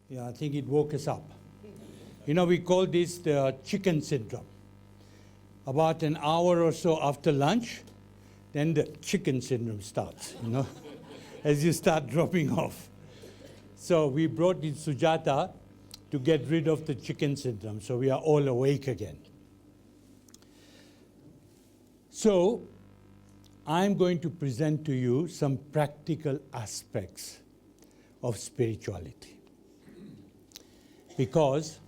Yeah, I think it woke us up. You know, we call this the chicken syndrome. About an hour or so after lunch, then the chicken syndrome starts, as you start dropping off. So we brought in Sujata to get rid of the chicken syndrome, so we are all awake again. So I'm going to present to you some practical aspects of spirituality. Because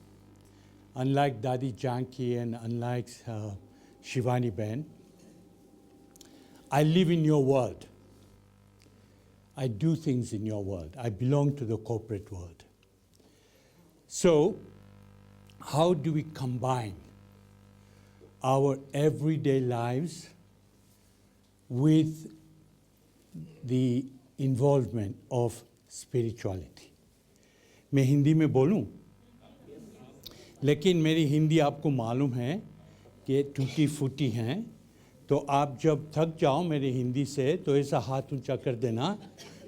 unlike Dadi Janki and unlike Shivani Ben, I live in your world. I do things in your world. I belong to the corporate world. So, how do we combine our everyday lives with the involvement of spirituality? मैं हिंदी में बोलूं, लेकिन मेरी हिंदी आपको मालूम है कि टूटी फूटी हैं, तो आप जब थक जाओ मेरी हिंदी से तो ऐसा हाथ ऊंचा कर देना,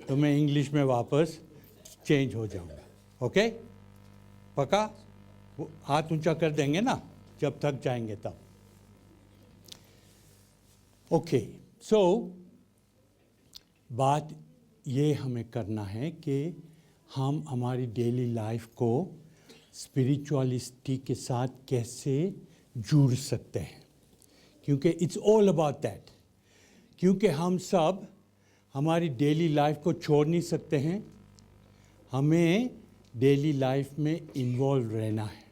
तो मैं इंग्लिश में वापस चेंज हो जाऊंगा. ओके? पक्का? हाथ ऊंचा कर देंगे ना जब थक जाएंगे तब. ओके, सो बात ये हमें करना है कि हम हमारी डेली लाइफ को स्पिरिचुअलिटी के साथ कैसे जुड़ सकते हैं, क्योंकि इट्स ऑल अबाउट दैट. क्योंकि हम सब हमारी डेली लाइफ को छोड़ नहीं सकते हैं, हमें डेली लाइफ में इन्वॉल्व रहना है.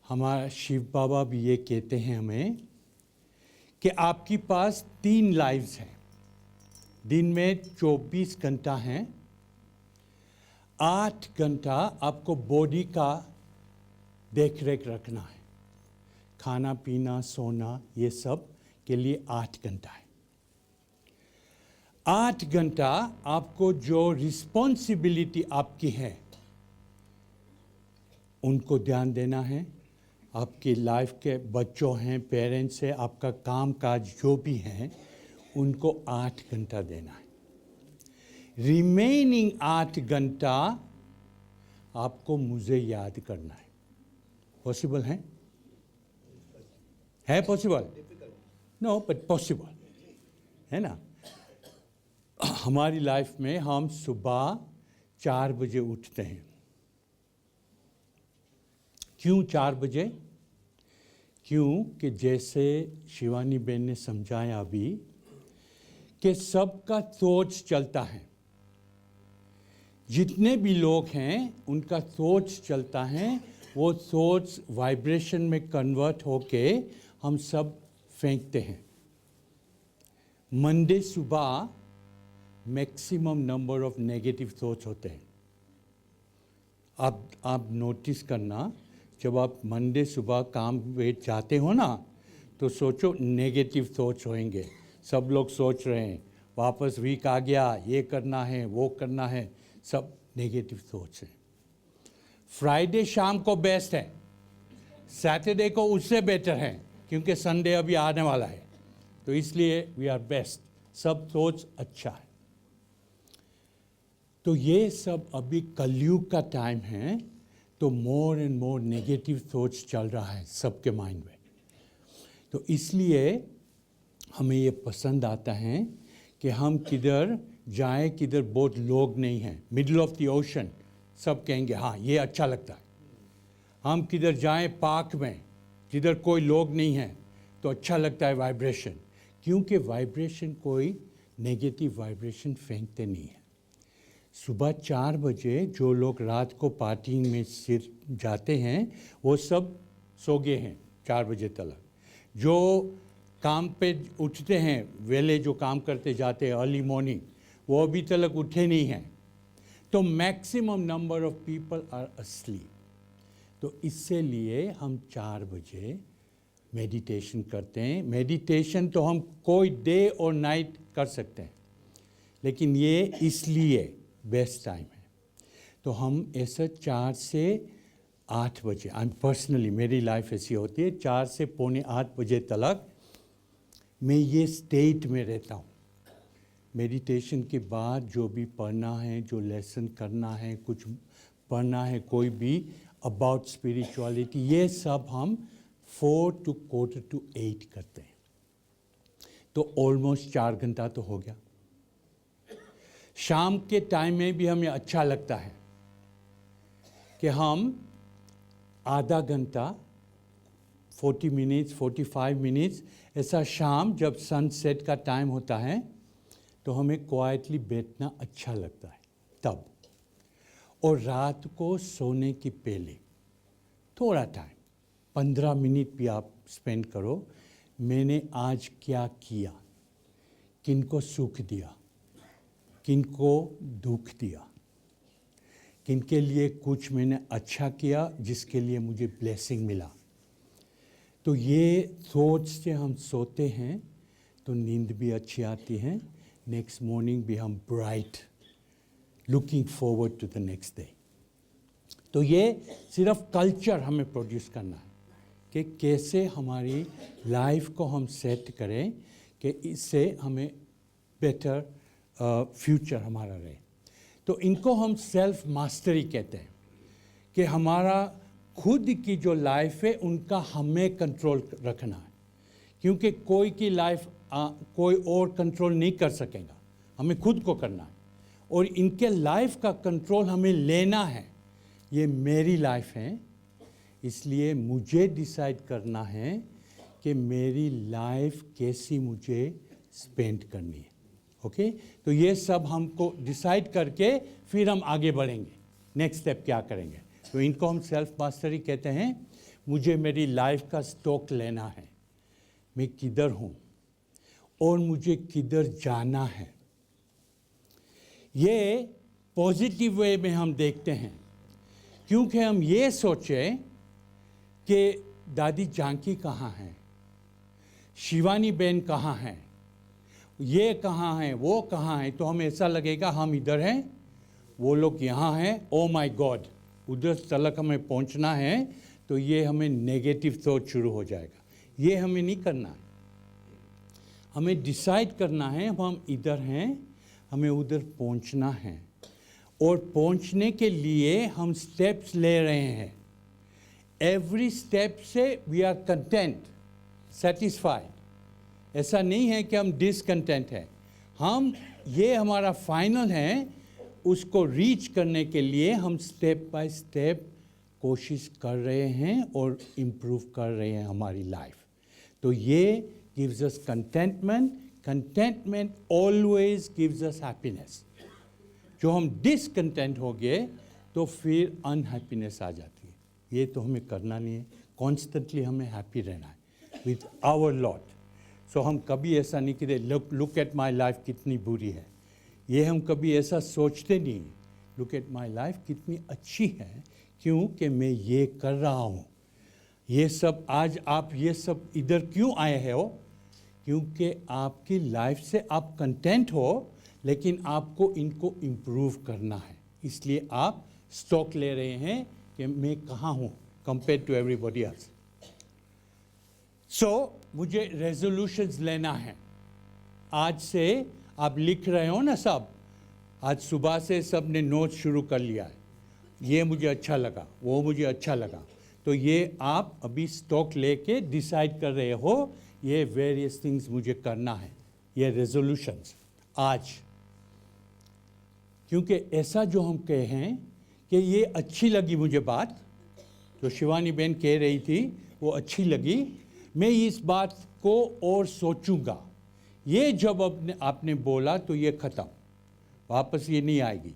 हमारा शिव बाबा भी ये कहते हैं हमें कि आपके पास 3 लाइव्स हैं. दिन में 24 घंटा हैं. 8 घंटा आपको बॉडी का देख रेख रखना है. खाना पीना सोना ये सब के लिए 8 घंटा है. 8 घंटा आपको जो रिस्पॉन्सिबिलिटी आपकी है उनको ध्यान देना है. आपकी लाइफ के बच्चों हैं, पेरेंट्स हैं, आपका काम काज जो भी हैं उनको 8 घंटा देना है. रिमेनिंग 8 घंटा आपको मुझे याद करना है. पॉसिबल है? है पॉसिबल? नो, बट पॉसिबल है ना. हमारी लाइफ में हम सुबह 4 बजे उठते हैं. क्यों 4 बजे? क्यों कि जैसे शिवानी बेन ने समझाया अभी कि सबका सोच चलता है. जितने भी लोग हैं उनका सोच चलता है, वो सोच वाइब्रेशन में कन्वर्ट होके हम सब फेंकते हैं. मंडे सुबह maximum number of negative thoughts होते हैं. आप नोटिस करना, जब आप मंडे सुबह काम पे जाते हो ना तो सोचो नेगेटिव थॉट्स होंगे. सब लोग सोच रहे हैं वापस वीक आ गया, ये करना है वो करना है, सब नेगेटिव थॉट्स हैं. फ्राइडे शाम को बेस्ट है, सैटरडे को उससे बेटर है क्योंकि संडे अभी आने वाला है, तो इसलिए वी आर बेस्ट. सब सोच अच्छा है. तो ये सब अभी कलयुग का टाइम है, तो more and more negative thoughts चल रहा है सबके माइंड में. तो इसलिए हमें ये पसंद आता है कि हम किधर जाएं, किधर बहुत लोग नहीं हैं. मिडल ऑफ द ओशन सब कहेंगे हाँ ये अच्छा लगता है. हम किधर जाएं पार्क में जिधर कोई लोग नहीं हैं तो अच्छा लगता है वाइब्रेशन, क्योंकि वाइब्रेशन कोई नेगेटिव वाइब्रेशन फेंकते नहीं है. सुबह 4 बजे जो लोग रात को पार्टी में सिर जाते हैं वो सब सो गए हैं 4 बजे तक. जो काम पे उठते हैं वेले, जो काम करते जाते हैं अर्ली मॉर्निंग, वो अभी तक उठे नहीं हैं. तो maximum number of people are asleep. तो इससे लिए हम 4 बजे मेडिटेशन करते हैं. मेडिटेशन तो हम कोई डे और नाइट कर सकते हैं, लेकिन ये इसलिए बेस्ट टाइम है. तो हम ऐसा 4 से 8 बजे, पर्सनली मेरी लाइफ ऐसी होती है, 4 से पौने 8 बजे तक मैं ये स्टेट में रहता हूँ. मेडिटेशन के बाद जो भी पढ़ना है, जो लेसन करना है, कुछ पढ़ना है, कोई भी अबाउट स्पिरिचुअलिटी, ये सब हम 4 to 7:45 करते हैं। तो ऑलमोस्ट 4 घंटा तो हो गया। शाम के टाइम में भी हमें अच्छा लगता है कि हम आधा घंटा 40 मिनट्स 45 मिनट्स ऐसा शाम जब सनसेट का टाइम होता है तो हमें क्वाइटली बैठना अच्छा लगता है तब। और रात को सोने के पहले थोड़ा टाइम 15 मिनट भी आप स्पेंड करो, मैंने आज क्या किया, किनको सुख दिया, किनको दुख दिया, किनके लिए कुछ मैंने अच्छा किया जिसके लिए मुझे ब्लेसिंग मिला। तो ये सोच से हम सोते हैं तो नींद भी अच्छी आती है, नेक्स्ट मॉर्निंग भी हम bright, looking forward to the next day. तो ये सिर्फ कल्चर हमें प्रोड्यूस करना है कि कैसे हमारी लाइफ को हम सेट करें कि इससे हमें बेटर फ्यूचर हमारा रहे। तो इनको हम सेल्फ मास्टरी कहते हैं कि हमारा खुद की जो लाइफ है उनका हमें कंट्रोल रखना है, क्योंकि कोई की लाइफ कोई और कंट्रोल नहीं कर सकेगा, हमें खुद को करना है। और इनके लाइफ का कंट्रोल हमें लेना है। ये मेरी लाइफ है, इसलिए मुझे डिसाइड करना है कि मेरी लाइफ कैसी मुझे स्पेंड करनी है। ओके, तो ये सब हमको डिसाइड करके फिर हम आगे बढ़ेंगे, नेक्स्ट स्टेप क्या करेंगे। तो इनको हम सेल्फ मास्टरी कहते हैं। मुझे मेरी लाइफ का स्टॉक लेना है, मैं किधर हूँ और मुझे किधर जाना है। ये पॉजिटिव वे में हम देखते हैं, क्योंकि हम ये सोचें कि दादी जानकी कहाँ हैं, शिवानी बहन कहाँ हैं, ये कहाँ हैं, वो कहाँ हैं, तो हमें ऐसा लगेगा हम इधर हैं, वो लोग यहाँ हैं, ओ माय गॉड, उधर तलक हमें पहुँचना है। तो ये हमें नेगेटिव सोच शुरू हो जाएगा। ये हमें नहीं करना है। हमें डिसाइड करना है हम इधर हैं, हमें उधर पहुँचना है, और पहुँचने के लिए हम स्टेप्स ले रहे हैं। एवरी स्टेप से वी आर कंटेंट, सेटिस्फाइड। ऐसा नहीं है कि हम डिसकंटेंट हैं। हम ये हमारा फाइनल है, उसको रीच करने के लिए हम स्टेप बाय स्टेप कोशिश कर रहे हैं और इम्प्रूव कर रहे हैं हमारी लाइफ। तो ये gives us contentment. Contentment always gives us happiness. जो हम डिसकंटेंट हो गए तो फिर अनहैप्पीनेस आ जाती है। ये तो हमें करना नहीं है, कॉन्स्टेंटली हमें हैप्पी रहना है विथ आवर लॉर्ड। सो हम कभी ऐसा नहीं कहते लुक एट माई लाइफ कितनी बुरी है, ये हम कभी ऐसा सोचते नहीं। लुक एट माई लाइफ कितनी अच्छी है, क्योंकि मैं ये कर रहा हूँ। ये सब आज आप ये सब इधर क्यों आए हो, क्योंकि आपकी लाइफ से आप कंटेंट हो, लेकिन आपको इनको इम्प्रूव करना है। इसलिए आप स्टॉक ले रहे हैं कि मैं कहाँ हूँ कंपेयर टू एवरीबॉडी एल्स। सो मुझे रेजोल्यूशंस लेना है। आज से आप लिख रहे हो ना सब, आज सुबह से सब ने नोट शुरू कर लिया है, ये मुझे अच्छा लगा, वो मुझे अच्छा लगा। तो ये आप अभी स्टॉक लेके डिसाइड कर रहे हो, ये वेरियस थिंग्स मुझे करना है, ये रेजोल्यूशंस आज। क्योंकि ऐसा जो हम कहे हैं कि ये अच्छी लगी मुझे बात, जो शिवानी बहन कह रही थी वो अच्छी लगी, मैं इस बात को और सोचूंगा। ये जब आपने बोला तो ये ख़त्म, वापस ये नहीं आएगी।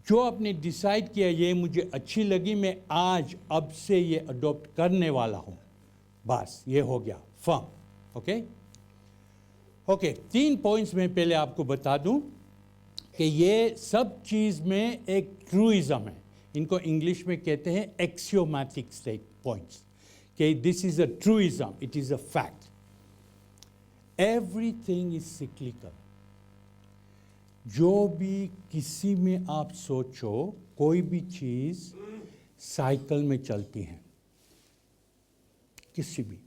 जो आपने डिसाइड किया ये मुझे अच्छी लगी, मैं आज अब से ये अडॉप्ट करने वाला हूँ, बस ये हो गया फर्म। ओके ओके, 3 पॉइंट्स में पहले आपको बता दूं कि ये सब चीज़ में एक ट्रूइज्म है। इनको इंग्लिश में कहते हैं एक्सियोमैटिक स्टेट पॉइंट्स, कि this is a truism, it is a fact. Everything is cyclical. जो भी किसी में आप सोचो, कोई भी चीज़ साइकिल में चलती है, किसी भी।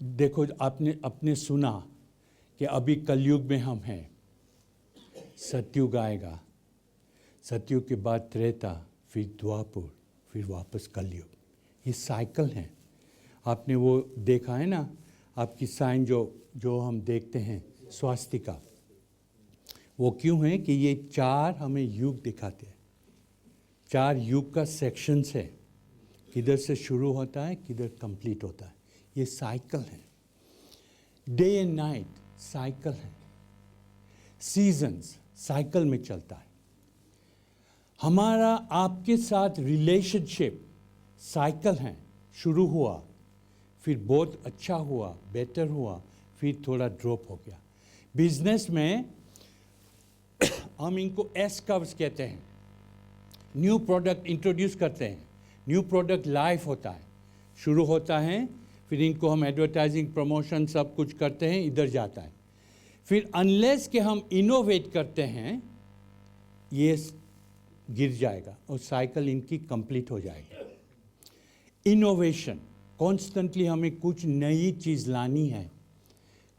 देखो आपने सुना कि अभी कलयुग में हम हैं, सतयुग आएगा, सतयुग के बाद त्रेता, फिर द्वापर, फिर वापस कलयुग। ये साइकिल है। आपने वो देखा है ना, आपकी साइन जो हम देखते हैं स्वास्तिका, वो क्यों है कि ये 4 हमें युग दिखाते हैं। 4 युग का सेक्शंस है, किधर से शुरू होता है, किधर कंप्लीट होता है। ये साइकिल है। डे एंड नाइट साइकिल है। सीजन्स साइकिल में चलता है। हमारा आपके साथ रिलेशनशिप साइकिल है। शुरू हुआ, फिर बहुत अच्छा हुआ, बेटर हुआ, फिर थोड़ा ड्रॉप हो गया। बिजनेस में हम इनको एस कर्व्स कहते हैं। न्यू प्रोडक्ट इंट्रोड्यूस करते हैं, न्यू प्रोडक्ट लाइफ होता है, शुरू होता है, फिर इनको हम एडवर्टाइजिंग, प्रमोशन सब कुछ करते हैं, इधर जाता है। फिर अनलेस के हम इनोवेट करते हैं, ये गिर जाएगा और साइकिल इनकी कंप्लीट हो जाएगी। इनोवेशन, कॉन्स्टेंटली हमें कुछ नई चीज़ लानी है।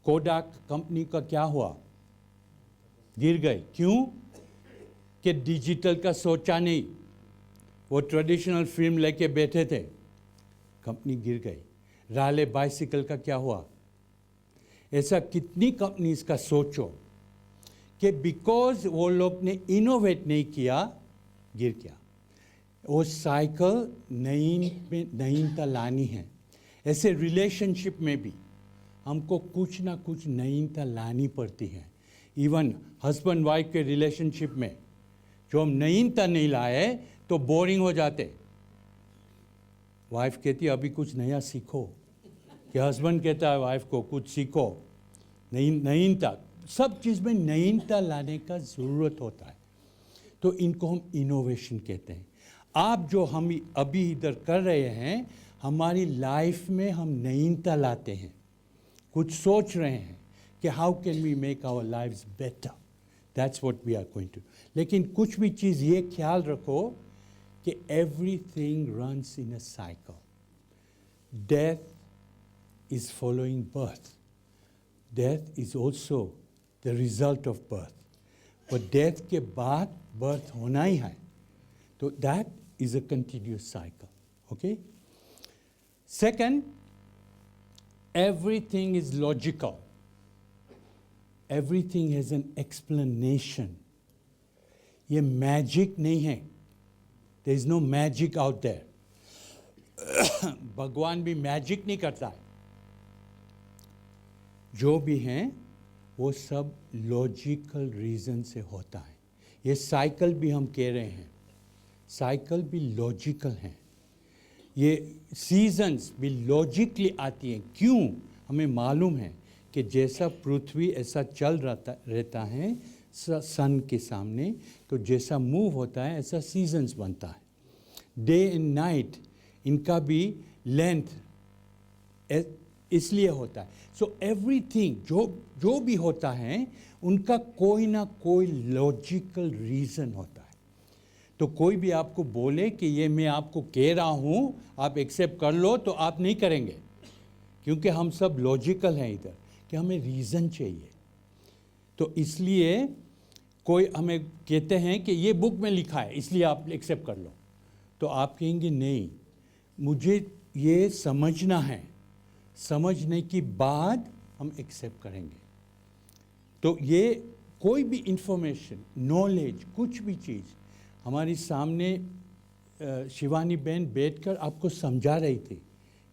कोडाक कंपनी का क्या हुआ? गिर गए। क्यों? कि डिजिटल का सोचा नहीं, वो ट्रेडिशनल फिल्म लेके बैठे थे, कंपनी गिर गई। राले बाइसिकल का क्या हुआ? ऐसा कितनी कंपनीज का सोचो कि बिकॉज वो लोग ने इनोवेट नहीं किया, गिर गया। वो साइकिल नईनता लानी है। ऐसे रिलेशनशिप में भी हमको कुछ ना कुछ नईनता लानी पड़ती है। इवन हस्बैंड वाइफ के रिलेशनशिप में जो हम नईनता नहीं लाए तो बोरिंग हो जाते। वाइफ कहती अभी कुछ नया सीखो, कि हस्बैंड कहता है वाइफ को कुछ सीखो। नईनता, सब चीज़ में नईनता लाने का ज़रूरत होता है, तो इनको हम इनोवेशन कहते हैं। आप जो हम अभी इधर कर रहे हैं, हमारी लाइफ में हम नईनता लाते हैं, कुछ सोच रहे हैं कि how can we make our lives better, that's what we are going to. लेकिन कुछ भी चीज़ ये ख्याल रखो कि everything runs in a cycle. Death is following birth, death is also the result of birth, पर डेथ के बाद बर्थ होना ही है, तो that is a continuous cycle. Okay. Second, everything is logical, everything has an explanation. ये magic नहीं है, there is no magic out there. भगवान भी मैजिक नहीं करता है। जो भी हैं वो सब लॉजिकल रीज़न से होता है। ये साइकिल भी हम कह रहे हैं, साइकिल भी लॉजिकल हैं। ये सीजन्स भी लॉजिकली आती हैं। क्यों? हमें मालूम है कि जैसा पृथ्वी ऐसा चल रहता है सन के सामने, तो जैसा मूव होता है ऐसा सीजन्स बनता है। डे एंड नाइट इनका भी लेंथ इसलिए होता है। सो एवरीथिंग जो भी होता है उनका कोई ना कोई लॉजिकल रीज़न होता है। तो कोई भी आपको बोले कि ये मैं आपको कह रहा हूँ, आप एक्सेप्ट कर लो, तो आप नहीं करेंगे, क्योंकि हम सब लॉजिकल हैं इधर कि हमें रीज़न चाहिए। तो इसलिए कोई हमें कहते हैं कि ये बुक में लिखा है इसलिए आप एक्सेप्ट कर लो, तो आप कहेंगे नहीं, मुझे ये समझना है, समझने के बाद हम एक्सेप्ट करेंगे। तो ये कोई भी इंफॉर्मेशन, नॉलेज, कुछ भी चीज़ हमारी सामने शिवानी बहन बैठकर आपको समझा रही थी,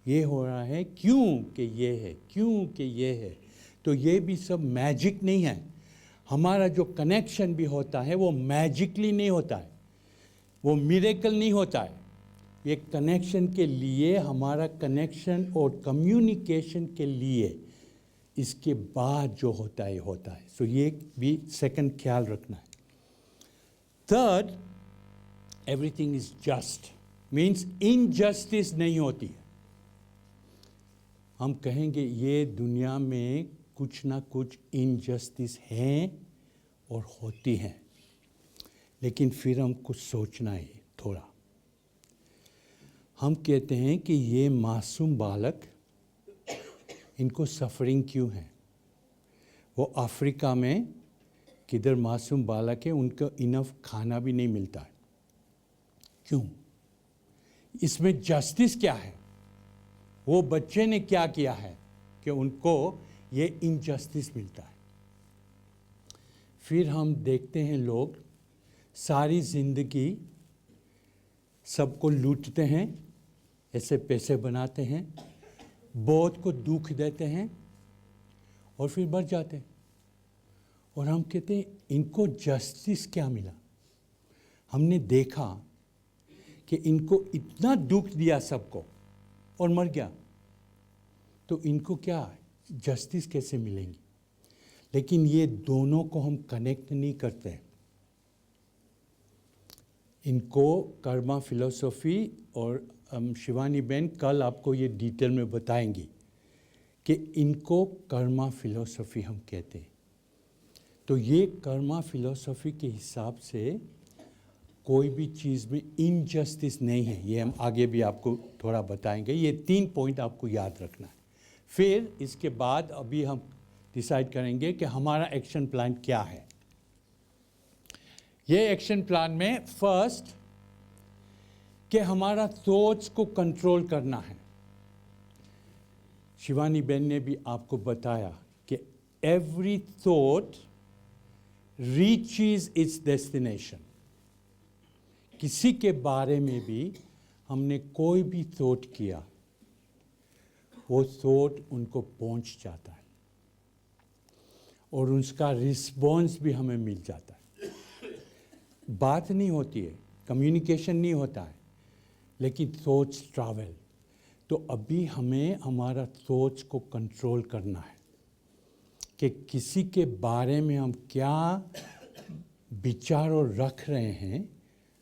ये हो रहा है क्यों कि ये है, क्यों कि ये है। तो ये भी सब मैजिक नहीं है। हमारा जो कनेक्शन भी होता है वो मैजिकली नहीं होता है, वो मिरेकल नहीं होता है। ये कनेक्शन के लिए, हमारा कनेक्शन और कम्युनिकेशन के लिए इसके बाद जो होता है होता है। सो ये भी सेकंड ख्याल रखना है। Third, everything is just, means injustice नहीं होती है। हम कहेंगे ये दुनिया में कुछ ना कुछ इनजस्टिस हैं और होती हैं, लेकिन फिर हम कुछ सोचना है थोड़ा। हम कहते हैं कि ये मासूम बालक, इनको सफरिंग क्यों है? वो अफ्रीका में किधर मासूम बालक है, उनको इनफ खाना भी नहीं मिलता है। क्यों? इसमें जस्टिस क्या है? वो बच्चे ने क्या किया है कि उनको ये इनजस्टिस मिलता है। फिर हम देखते हैं लोग सारी ज़िंदगी सबको लूटते हैं, ऐसे पैसे बनाते हैं, बहुत को दुख देते हैं और फिर मर जाते हैं। और हम कहते हैं इनको जस्टिस क्या मिला? हमने देखा कि इनको इतना दुख दिया सबको और मर गया, तो इनको क्या जस्टिस कैसे मिलेंगी? लेकिन ये दोनों को हम कनेक्ट नहीं करते। इनको कर्मा फिलॉसफी और शिवानी बहन कल आपको ये डिटेल में बताएंगी कि इनको कर्मा फिलॉसफी हम कहते हैं। तो ये कर्मा फिलॉसफी के हिसाब से कोई भी चीज़ में इनजस्टिस नहीं है। ये हम आगे भी आपको थोड़ा बताएंगे। ये 3 पॉइंट आपको याद रखना है। फिर इसके बाद अभी हम डिसाइड करेंगे कि हमारा एक्शन प्लान क्या है। ये एक्शन प्लान में फर्स्ट कि हमारा सोच को कंट्रोल करना है। शिवानी बहन ने भी आपको बताया कि every thought reaches it's destination. किसी के बारे में भी हमने कोई भी थॉट किया, वो थॉट उनको पहुंच जाता है और उसका रिस्पॉन्स भी हमें मिल जाता है। बात नहीं होती है, कम्युनिकेशन नहीं होता है, लेकिन थॉट्स ट्रैवल। तो अभी हमें हमारा थॉट्स को कंट्रोल करना है कि किसी के बारे में हम क्या विचार और रख रहे हैं,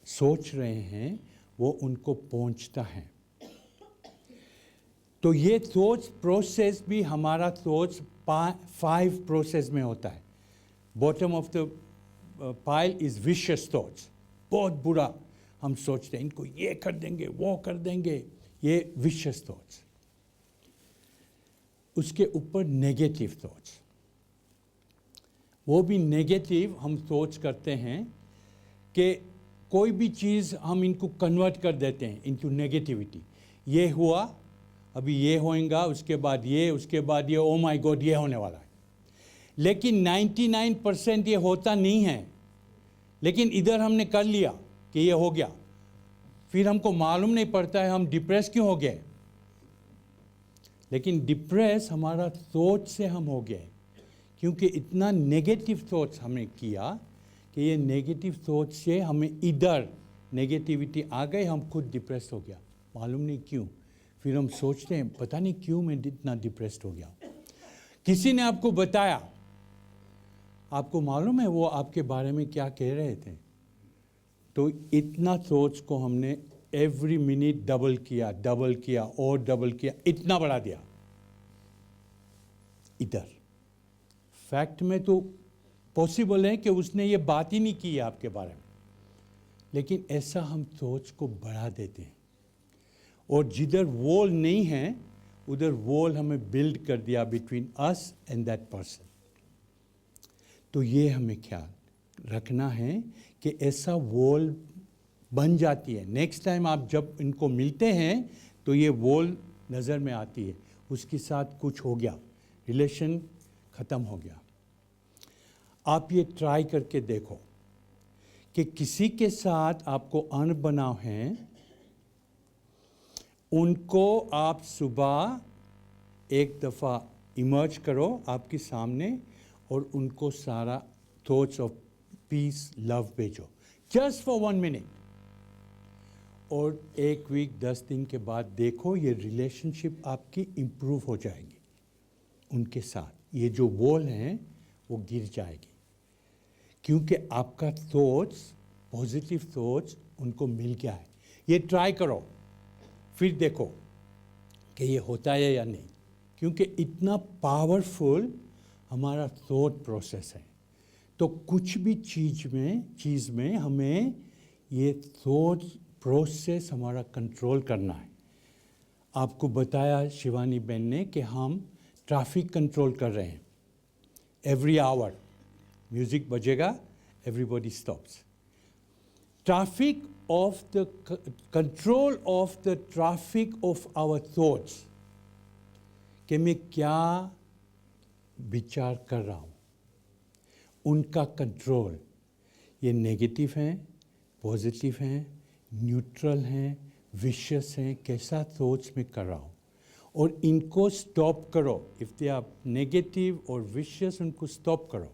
सोच रहे हैं, वो उनको पहुंचता है। तो ये थॉट्स प्रोसेस भी हमारा थॉट्स 5 प्रोसेस में होता है। Bottom of the pile is vicious thoughts, बहुत बुरा हम सोचते हैं, इनको ये कर देंगे, वो कर देंगे, ये विशियस थॉट्स। उसके ऊपर नेगेटिव थॉट्स, वो भी नेगेटिव हम सोच करते हैं कि कोई भी चीज़ हम इनको कन्वर्ट कर देते हैं इनटू नेगेटिविटी। ये हुआ, अभी ये होएगा, उसके बाद ये, उसके बाद ये, ओ माय गॉड ये होने वाला है। लेकिन 99% ये होता नहीं है। लेकिन इधर हमने कर लिया कि ये हो गया, फिर हमको मालूम नहीं पड़ता है हम डिप्रेस क्यों हो गए। लेकिन डिप्रेस हमारा सोच से हम हो गए, क्योंकि इतना नेगेटिव सोच हमने किया कि ये नेगेटिव सोच से हमें इधर नेगेटिविटी आ गई, हम खुद डिप्रेस हो गया, मालूम नहीं क्यों। फिर हम सोचते हैं पता नहीं क्यों मैं इतना डिप्रेस्ड हो गया। किसी ने आपको बताया, आपको मालूम है वो आपके बारे में क्या कह रहे थे। तो इतना सोच को हमने एवरी मिनट डबल किया और डबल किया, इतना बढ़ा दिया इधर। फैक्ट में तो पॉसिबल है कि उसने ये बात ही नहीं की है आपके बारे में, लेकिन ऐसा हम सोच को बढ़ा देते हैं और जिधर वॉल नहीं है उधर वॉल हमें बिल्ड कर दिया between us and that person. तो ये हमें ख्याल रखना है कि ऐसा वॉल बन जाती है। नेक्स्ट टाइम आप जब इनको मिलते हैं तो ये वॉल नज़र में आती है, उसके साथ कुछ हो गया, रिलेशन ख़त्म हो गया। आप ये ट्राई करके देखो कि किसी के साथ आपको अनबनाव है, उनको आप सुबह एक दफ़ा इमर्ज करो आपके सामने और उनको सारा थॉट्स ऑफ पीस लव भेजो, जस्ट फॉर 1 मिनट। और 1 वीक 10 दिन के बाद देखो ये रिलेशनशिप आपकी इम्प्रूव हो जाएगी उनके साथ। ये जो वॉल है वो गिर जाएगी, क्योंकि आपका थॉट्स, पॉजिटिव थॉट्स उनको मिल गया है। ये ट्राई करो, फिर देखो कि ये होता है या नहीं, क्योंकि इतना पावरफुल हमारा थॉट प्रोसेस है। तो कुछ भी चीज़ में हमें ये थॉट प्रोसेस हमारा कंट्रोल करना है। आपको बताया शिवानी बहन ने कि हम ट्रैफिक कंट्रोल कर रहे हैं every hour, Music bajega, everybody stops. Traffic of the control of the traffic of our thoughts. कि मैं क्या विचार कर रहा हूँ, उनका कंट्रोल, ये नेगेटिव हैं, पॉजिटिव हैं, न्यूट्रल हैं, विशियस हैं, कैसा थॉट्स में कर रहा हूँ, और इनको स्टॉप करो. इफ़ दे आर नेगेटिव और विशियस, उनको स्टॉप करो.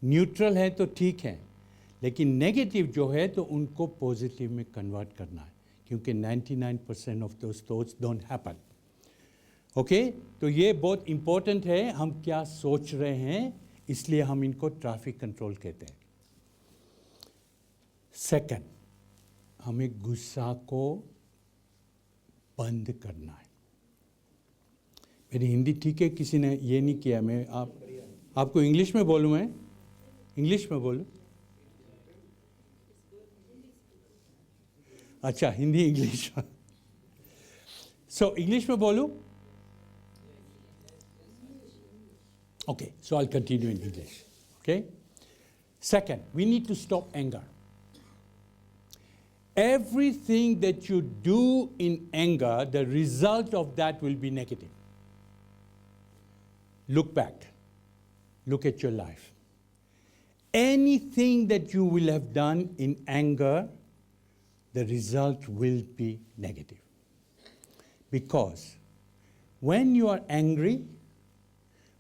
न्यूट्रल है तो ठीक है, लेकिन नेगेटिव जो है तो उनको पॉजिटिव में कन्वर्ट करना है, क्योंकि 99% of those thoughts don't happen. Okay, तो ये बहुत इम्पोर्टेंट है, हम क्या सोच रहे हैं, इसलिए हम इनको ट्रैफिक कंट्रोल कहते हैं. सेकंड, हमें गुस्सा को बंद करना है. मेरी हिंदी ठीक है, किसी ने ये नहीं किया. मैं आपको इंग्लिश में बोलूँ, मैं इंग्लिश में बोलूँ? अच्छा, हिंदी इंग्लिश. सो इंग्लिश में बोलूँ? Okay, so I'll continue in English. Okay? Second, we need to stop anger. Everything that you do in anger, the result of that will be negative. Look back. Look at your life. Anything that you will have done in anger, the result will be negative. Because when you are angry,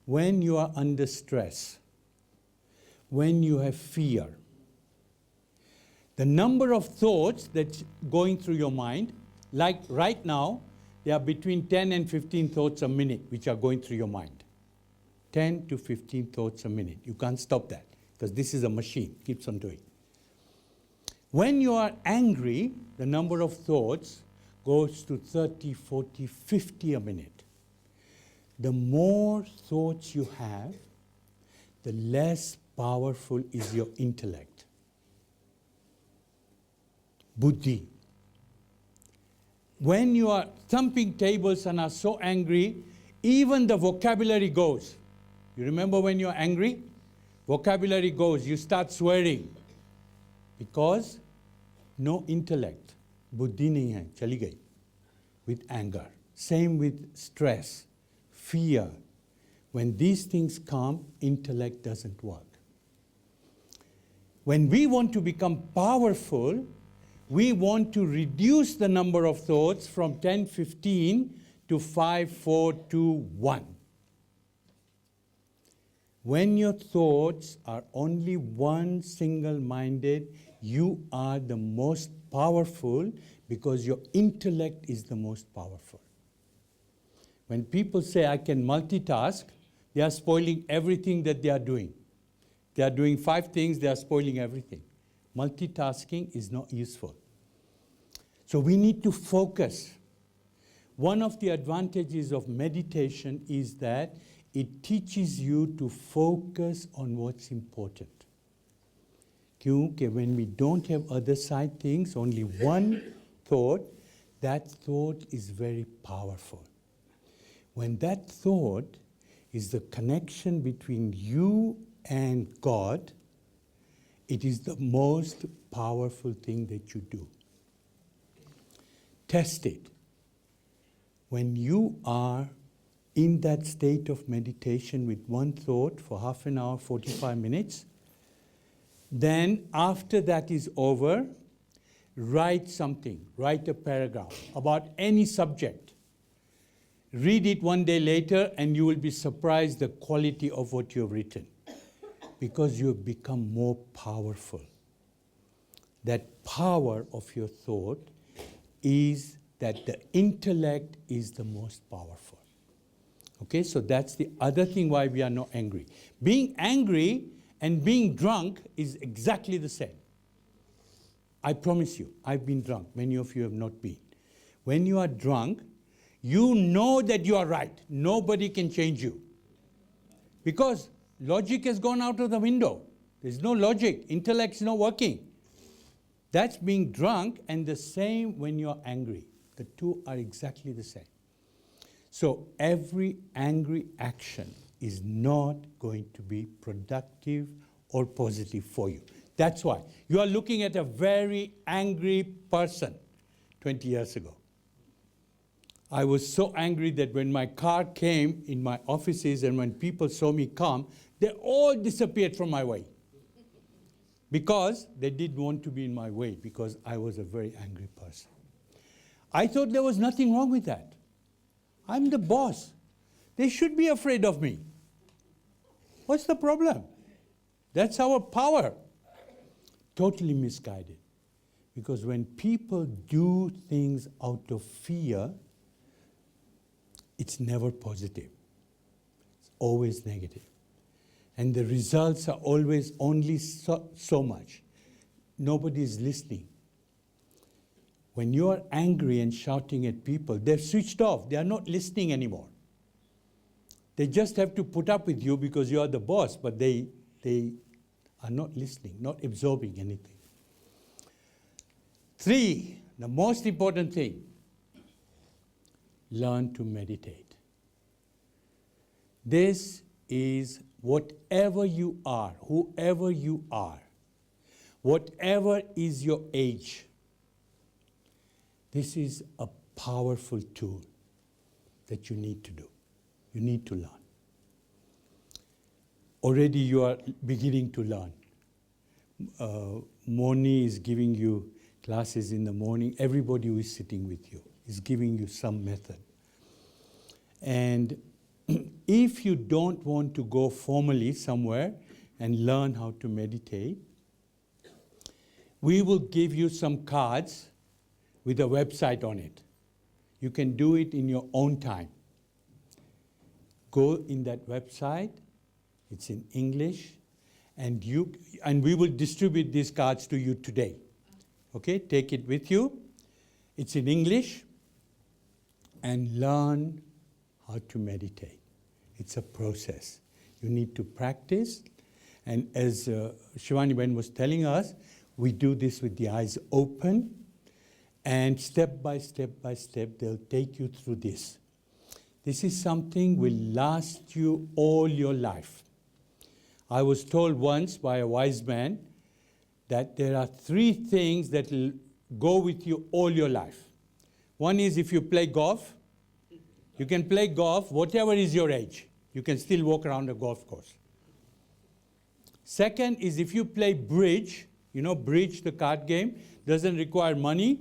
when you are under stress, when you have fear, the number of thoughts that's going through your mind, like right now, there are between 10 and 15 thoughts a minute which are going through your mind. 10 to 15 thoughts a minute. You can't stop that, because this is a machine, keeps on doing. When you are angry, the number of thoughts goes to 30, 40, 50 a minute. The more thoughts you have, the less powerful is your intellect. Buddhi. When you are thumping tables and are so angry, even the vocabulary goes. You remember when you're angry? Vocabulary goes, you start swearing. Because no intellect. Buddhi nahi hai, chali gayi. With anger. Same with stress. Fear. When these things come, intellect doesn't work. When we want to become powerful, we want to reduce the number of thoughts from 10, 15 to 5, 4, 2, 1. When your thoughts are only one single-minded, you are the most powerful because your intellect is the most powerful. When people say, I can multitask, they are spoiling everything that they are doing. They are doing 5 things, they are spoiling everything. Multitasking is not useful. So we need to focus. One of the advantages of meditation is that it teaches you to focus on what's important. Because when we don't have other side things, only one thought, that thought is very powerful. When that thought is the connection between you and God, it is the most powerful thing that you do. Test it. When you are in that state of meditation with one thought for half an hour, 45 minutes, then after that is over, write something, write a paragraph about any subject. Read it one day later and you will be surprised the quality of what you have written, because you have become more powerful. That power of your thought is that the intellect is the most powerful. Okay, so that's the other thing why we are not angry. Being angry and being drunk is exactly the same. I promise you, I've been drunk. Many of you have not been. When you are drunk, you know that you are right. Nobody can change you. Because logic has gone out of the window. There's no logic. Intellect is not working. That's being drunk, and the same when you're angry. The two are exactly the same. So every angry action is not going to be productive or positive for you. That's why. You are looking at a very angry person 20 years ago. I was so angry that when my car came in my offices and when people saw me come, they all disappeared from my way. Because they didn't want to be in my way, because I was a very angry person. I thought there was nothing wrong with that. I'm the boss. They should be afraid of me. What's the problem? That's our power. Totally misguided. Because when people do things out of fear, it's never positive. It's always negative. And the results are always only so much. Nobody is listening. When you are angry and shouting at people, they're switched off. They are not listening anymore. They just have to put up with you because you are the boss, but they are not listening, not absorbing anything. 3, the most important thing, learn to meditate. This is whatever you are, whoever you are, whatever is your age, this is a powerful tool that you need to do. You need to learn. Already you are beginning to learn. Moni is giving you classes in the morning. Everybody who is sitting with you is giving you some method. And if you don't want to go formally somewhere and learn how to meditate, we will give you some cards with a website on it. You can do it in your own time. Go in that website, it's in English, and we will distribute these cards to you today. Okay, take it with you. It's in English, and learn how to meditate. It's a process. You need to practice, and as Shivani Ben was telling us, we do this with the eyes open, and step by step by step, they'll take you through this. This is something will last you all your life. I was told once by a wise man that there are 3 things that will go with you all your life. One is if you play golf, you can play golf whatever is your age. You can still walk around a golf course. Second is if you play bridge, you know bridge, the card game, doesn't require money,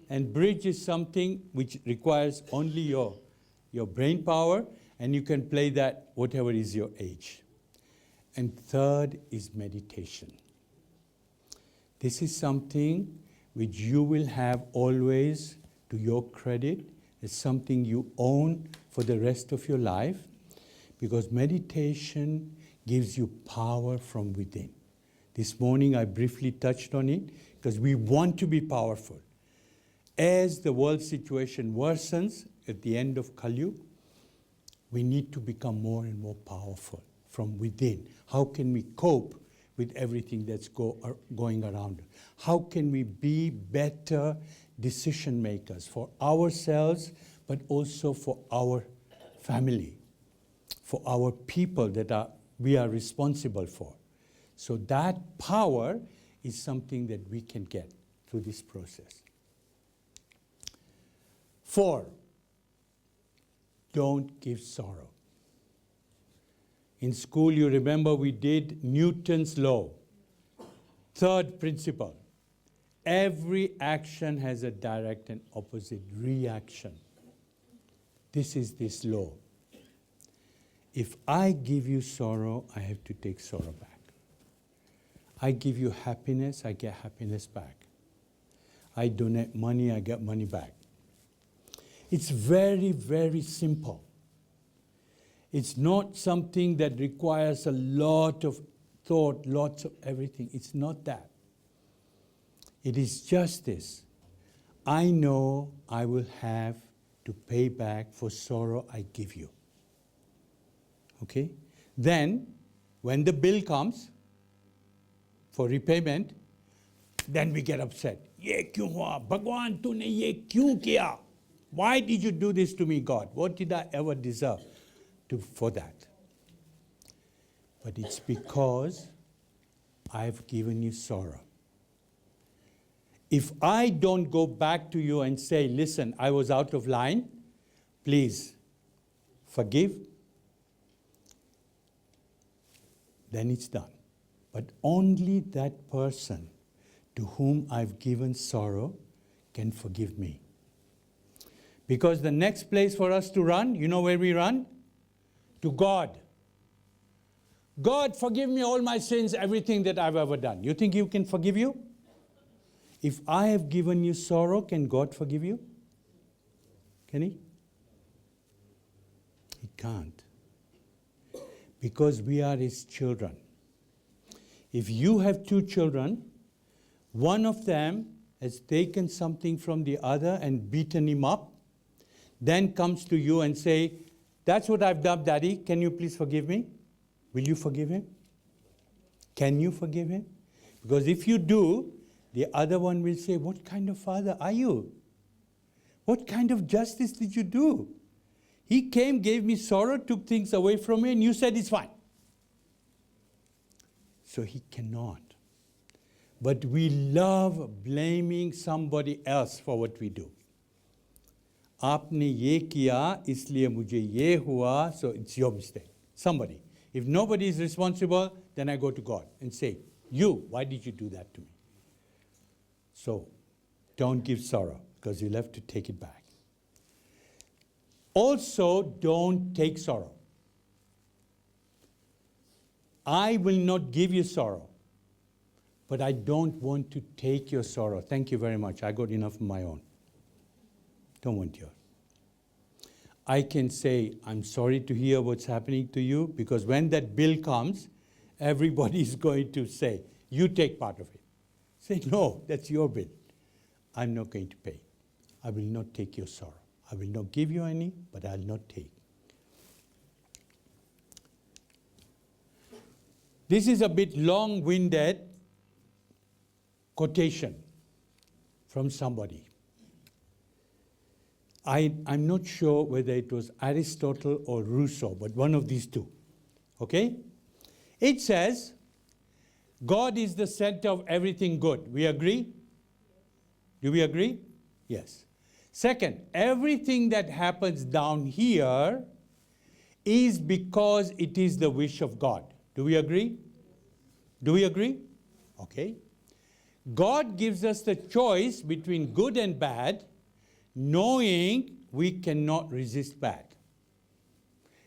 and bridge is something which requires only your brain power, and you can play that whatever is your age. And third is meditation. This is something which you will have always to your credit. It's something you own for the rest of your life, because meditation gives you power from within. This morning I briefly touched on it because we want to be powerful. As the world situation worsens at the end of Kali Yuga, we need to become more and more powerful from within. How can we cope with everything that's going around? How can we be better decision makers for ourselves, but also for our family, for our people that we are responsible for? So that power is something that we can get through this process. 4, don't give sorrow. In school, you remember we did Newton's law. 3rd principle. Every action has a direct and opposite reaction. This is this law. If I give you sorrow, I have to take sorrow back. I give you happiness, I get happiness back. I donate money, I get money back. It's very, very simple. It's not something that requires a lot of thought, lots of everything. It's not that. It is just this. I know I will have to pay back for sorrow I give you. Okay? Then, when the bill comes for repayment, then we get upset. Ye kyun hua? Bhagwan, tune ye kyun kiya? Why did you do this to me, God? What did I ever deserve for that? But it's because I've given you sorrow. If I don't go back to you and say, listen, I was out of line, please forgive, then it's done. But only that person to whom I've given sorrow can forgive me. Because the next place for us to run, you know where we run? To God. God, forgive me all my sins, everything that I've ever done. You think He can forgive you? If I have given you sorrow, can God forgive you? Can He? He can't. Because we are His children. If you have two children, one of them has taken something from the other and beaten him up, then comes to you and say, that's what I've done, Daddy, can you please forgive me? Will you forgive him? Can you forgive him? Because if you do, the other one will say, what kind of father are you? What kind of justice did you do? He came, gave me sorrow, took things away from me, and you said it's fine. So he cannot. But we love blaming somebody else for what we do. Aapne ye kiya, isliye mujhe ye hua, so it's your mistake. Somebody. If nobody is responsible, then I go to God and say, you, why did you do that to me? So, don't give sorrow, because you'll have to take it back. Also, don't take sorrow. I will not give you sorrow, but I don't want to take your sorrow. Thank you very much. I got enough of my own. Don't want yours. I can say, I'm sorry to hear what's happening to you, because when that bill comes, everybody is going to say, you take part of it. Say, no, that's your bill. I'm not going to pay. I will not take your sorrow. I will not give you any, but I'll not take. This is a bit long-winded quotation from somebody. I'm not sure whether it was Aristotle or Rousseau, but one of these two. Okay? It says, God is the center of everything good. We agree? Do we agree? Yes. Second, everything that happens down here is because it is the wish of God. Do we agree? Do we agree? Okay. God gives us the choice between good and bad, knowing we cannot resist bad.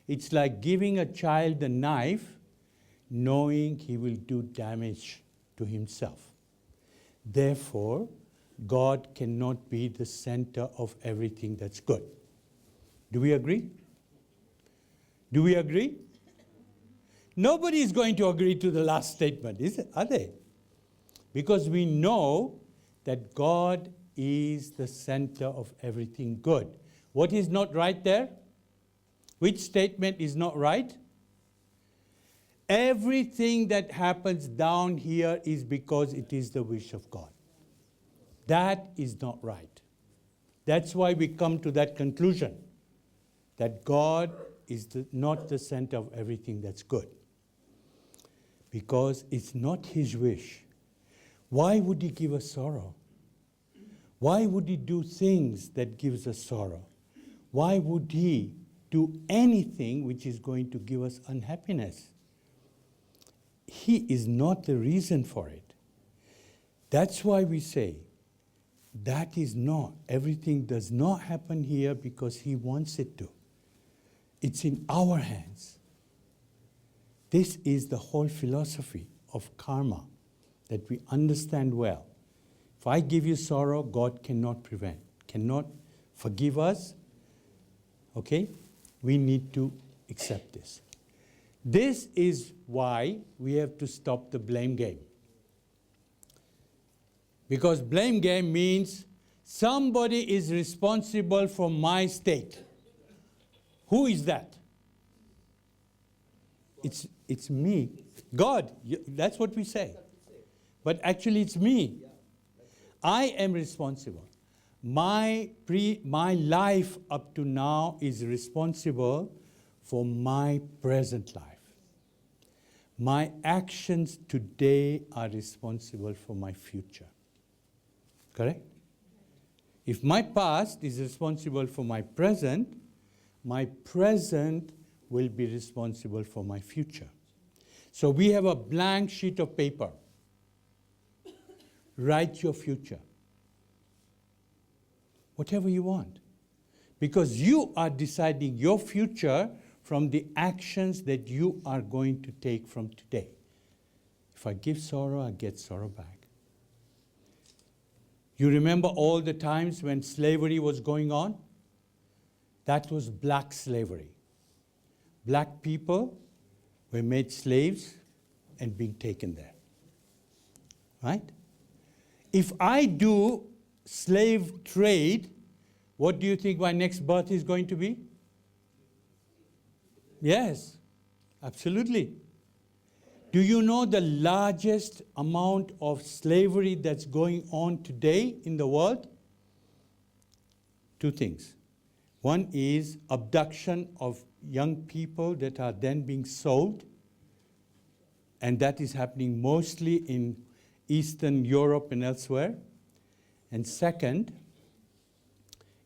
It's like giving a child a knife, knowing he will do damage to himself. Therefore, God cannot be the center of everything that's good. Do we agree? Do we agree? Nobody is going to agree to the last statement, is it? Are they? Because we know that God is the center of everything good. What is not right there? Which statement is not right? Everything that happens down here is because it is the wish of God. That is not right. That's why we come to that conclusion, that God is not the center of everything that's good. Because it's not His wish. Why would He give us sorrow? Why would He do things that gives us sorrow? Why would He do anything which is going to give us unhappiness? He is not the reason for it. That's why we say, that is not, everything does not happen here because He wants it to. It's in our hands. This is the whole philosophy of karma that we understand well. If I give you sorrow, God cannot prevent, cannot forgive us. Okay? We need to accept this. This is why we have to stop the blame game. Because blame game means somebody is responsible for my state. Who is that? It's me. God, that's what we say. But actually it's me. I am responsible. My life up to now is responsible for my present life. My actions today are responsible for my future. Correct? If my past is responsible for my present will be responsible for my future. So we have a blank sheet of paper. Write your future. Whatever you want. Because you are deciding your future from the actions that you are going to take from today. If I give sorrow, I get sorrow back. You remember all the times when slavery was going on? That was black slavery. Black people were made slaves and being taken there. Right? If I do slave trade, what do you think my next birth is going to be? Yes, absolutely. Do you know the largest amount of slavery that's going on today in the world? Two things. One is abduction of young people that are then being sold, and that is happening mostly in Eastern Europe and elsewhere. And second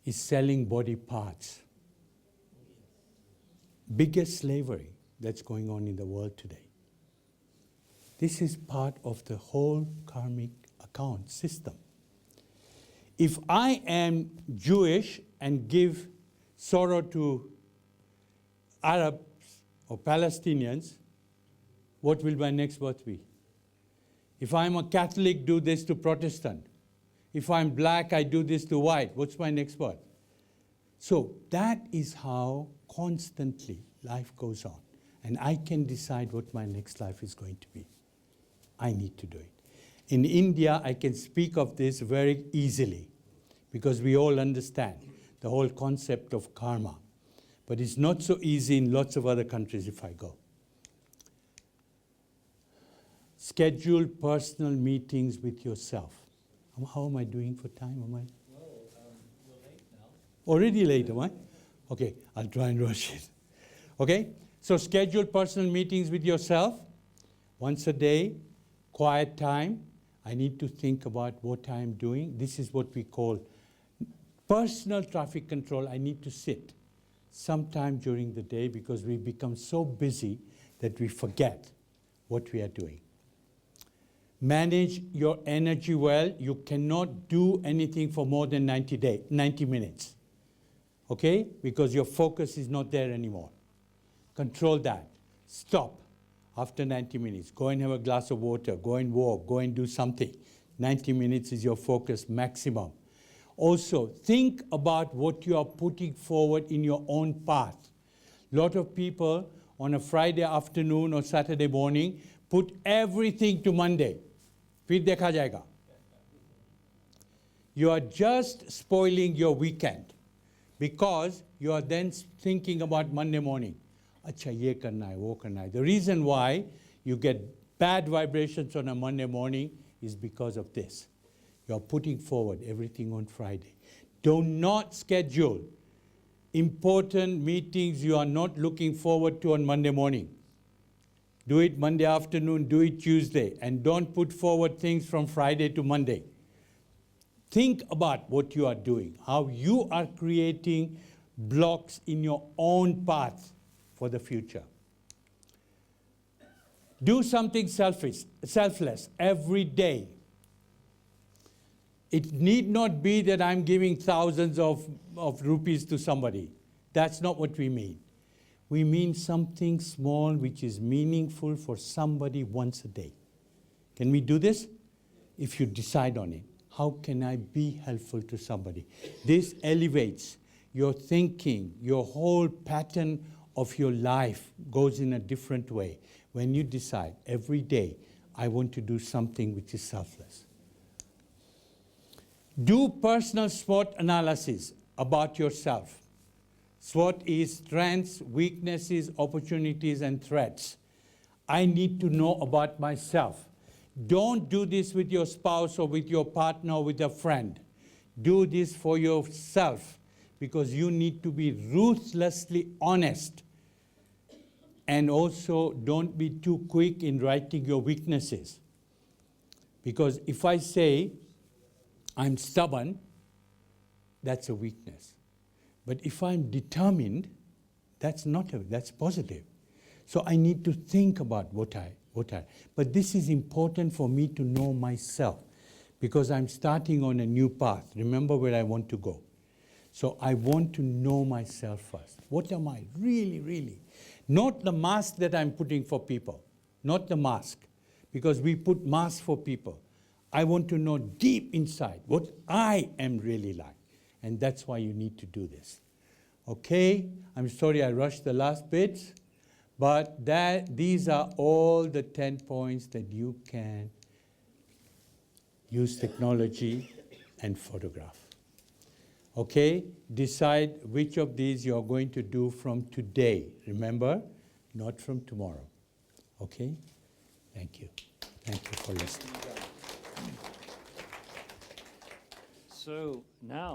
is selling body parts. Biggest slavery that's going on in the world today. This is part of the whole karmic account system. If I am Jewish and give sorrow to Arabs or Palestinians, what will my next birth be? If I'm a Catholic, do this to Protestant. If I'm black, I do this to white. What's my next birth? So that is how constantly life goes on. And I can decide what my next life is going to be. I need to do it. In India, I can speak of this very easily because we all understand the whole concept of karma. But it's not so easy in lots of other countries if I go. Schedule personal meetings with yourself. How am I doing for time? Am I? No, you're late now. Already late, am I? Okay, I'll try and rush it. Okay, so schedule personal meetings with yourself once a day, quiet time. I need to think about what I'm doing. This is what we call personal traffic control. I need to sit sometime during the day because we become so busy that we forget what we are doing. Manage your energy well. You cannot do anything for more than 90 minutes. Okay? Because your focus is not there anymore. Control that. Stop after 90 minutes. Go and have a glass of water. Go and walk. Go and do something. 90 minutes is your focus maximum. Also, think about what you are putting forward in your own path. A lot of people on a Friday afternoon or Saturday morning put everything to Monday. फिर देखा जाएगा. You are just spoiling your weekend because you are then thinking about Monday morning. अच्छा ये करना है, वो करना है. The reason why you get bad vibrations on a Monday morning is because of this. You are putting forward everything on Friday. Do not schedule important meetings you are not looking forward to on Monday morning. Do it Monday afternoon, do it Tuesday, and don't put forward things from Friday to Monday. Think about what you are doing, how you are creating blocks in your own path for the future. Do something selfless every day. It need not be that I'm giving thousands of rupees to somebody. That's not what we mean. We mean something small which is meaningful for somebody once a day. Can we do this? If you decide on it, how can I be helpful to somebody? This elevates your thinking, your whole pattern of your life goes in a different way. When you decide every day, I want to do something which is selfless. Do personal SWOT analysis about yourself. SWOT is strengths, weaknesses, opportunities, and threats. I need to know about myself. Don't do this with your spouse or with your partner or with a friend. Do this for yourself because you need to be ruthlessly honest And also, don't be too quick in writing your weaknesses. Because if I say, I'm stubborn, that's a weakness. But if I'm determined, that's positive. So I need to think about what I. But this is important for me to know myself, because I'm starting on a new path. Remember where I want to go. So I want to know myself first. What am I really, really? Not the mask that I'm putting for people. Not the mask. Because we put masks for people. I want to know deep inside what I am really like. And that's why you need to do this. Okay? I'm sorry I rushed the last bits. But these are all the 10 points that you can use technology and photograph. Okay? Decide which of these you're going to do from today. Remember, not from tomorrow. Okay? Thank you. Thank you for listening. So now